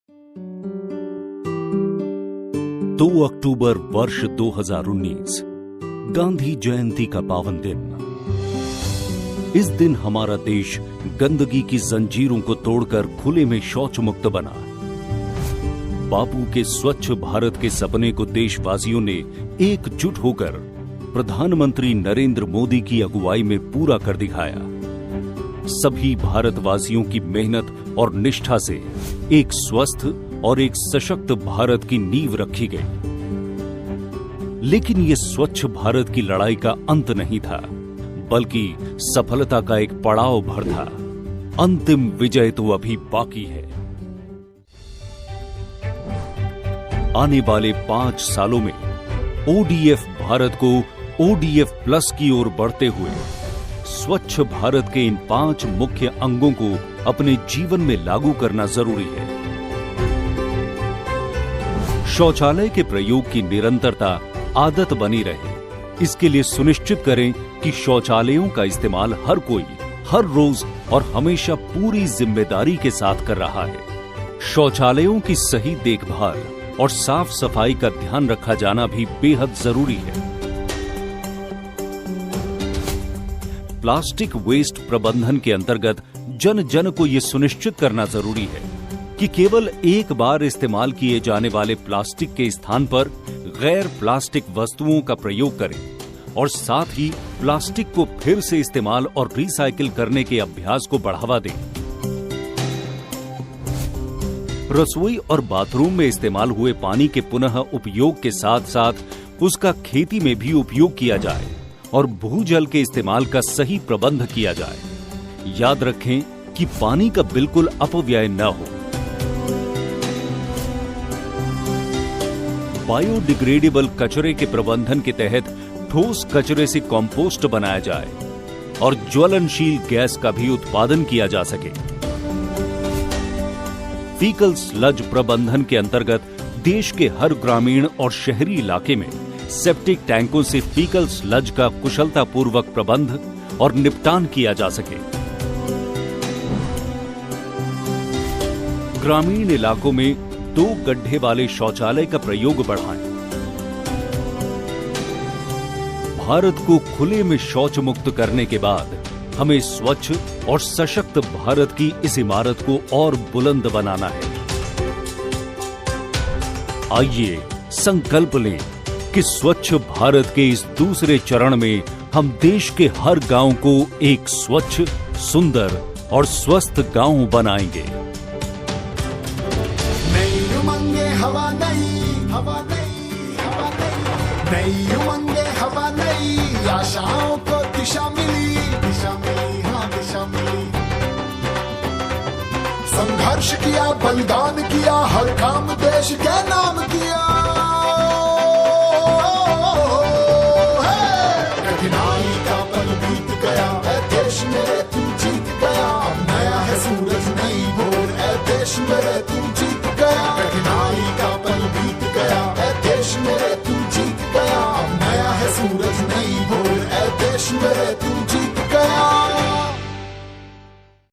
2 अक्टूबर वर्ष 2019 गांधी जयंती का पावन दिन। इस दिन हमारा देश गंदगी की जंजीरों को तोड़कर खुले में शौच मुक्त बना। बापू के स्वच्छ भारत के सपने को देशवासियों ने एकजुट होकर प्रधानमंत्री नरेंद्र मोदी की अगुवाई में पूरा कर दिखाया। सभी भारतवासियों की मेहनत और निष्ठा से एक स्वस्थ और एक सशक्त भारत की नींव रखी गई। लेकिन यह स्वच्छ भारत की लड़ाई का अंत नहीं था, बल्कि सफलता का एक पड़ाव भर था। अंतिम विजय तो अभी बाकी है। आने वाले 5 सालों में ओडीएफ भारत को ओडीएफ प्लस की ओर बढ़ते हुए स्वच्छ भारत के इन 5 मुख्य अंगों को अपने जीवन में लागू करना जरूरी है। शौचालय के प्रयोग की निरंतरता आदत बनी रहे, इसके लिए सुनिश्चित करें कि शौचालयों का इस्तेमाल हर कोई, हर रोज और हमेशा पूरी जिम्मेदारी के साथ कर रहा है। शौचालयों की सही देखभाल और साफ सफाई का ध्यान रखा जाना भी बेहद जरूरी है। प्लास्टिक वेस्ट प्रबंधन के अंतर्गत जन जन को यह सुनिश्चित करना जरूरी है कि केवल एक बार इस्तेमाल किए जाने वाले प्लास्टिक के स्थान पर गैर प्लास्टिक वस्तुओं का प्रयोग करें और साथ ही प्लास्टिक को फिर से इस्तेमाल और रिसाइकिल करने के अभ्यास को बढ़ावा दें। रसोई और बाथरूम में इस्तेमाल हुए पानी के पुनः उपयोग के साथ साथ उसका खेती में भी उपयोग किया जाए और भूजल के इस्तेमाल का सही प्रबंध किया जाए। याद रखें कि पानी का बिल्कुल अपव्यय न हो। बायोडिग्रेडेबल कचरे के प्रबंधन के तहत ठोस कचरे से कंपोस्ट बनाया जाए और ज्वलनशील गैस का भी उत्पादन किया जा सके। फीकल स्लज प्रबंधन के अंतर्गत देश के हर ग्रामीण और शहरी इलाके में सेप्टिक टैंकों से फीकल स्लज का कुशलतापूर्वक प्रबंध और निपटान किया जा सके। ग्रामीण इलाकों में 2 गड्ढे वाले शौचालय का प्रयोग बढ़ाएं। भारत को खुले में शौच मुक्त करने के बाद हमें स्वच्छ और सशक्त भारत की इस इमारत को और बुलंद बनाना है। आइए संकल्प लें कि स्वच्छ भारत के इस दूसरे चरण में हम देश के हर गांव को एक स्वच्छ, सुंदर और स्वस्थ गांव बनाएंगे। नई उमंगे हवा नई, हवा नई, हवा नई, नई उमंगे हवा नई, आशाओं को दिशा मिली, दिशा मिली, हाँ दिशा मिली। संघर्ष किया, बलिदान किया, हर काम देश के नाम किया। कठिनाई का पल बीत गया, ऐ देश मेरे तू जीत गया। अब नया है सूरज, नई भोर, ऐ देश मेरे तू जीत गया। कठिनाई का पल बीत गया, ऐ देश मेरे तू जीत गया। अब नया है सूरज, नई भोर, ऐ देश मेरे तू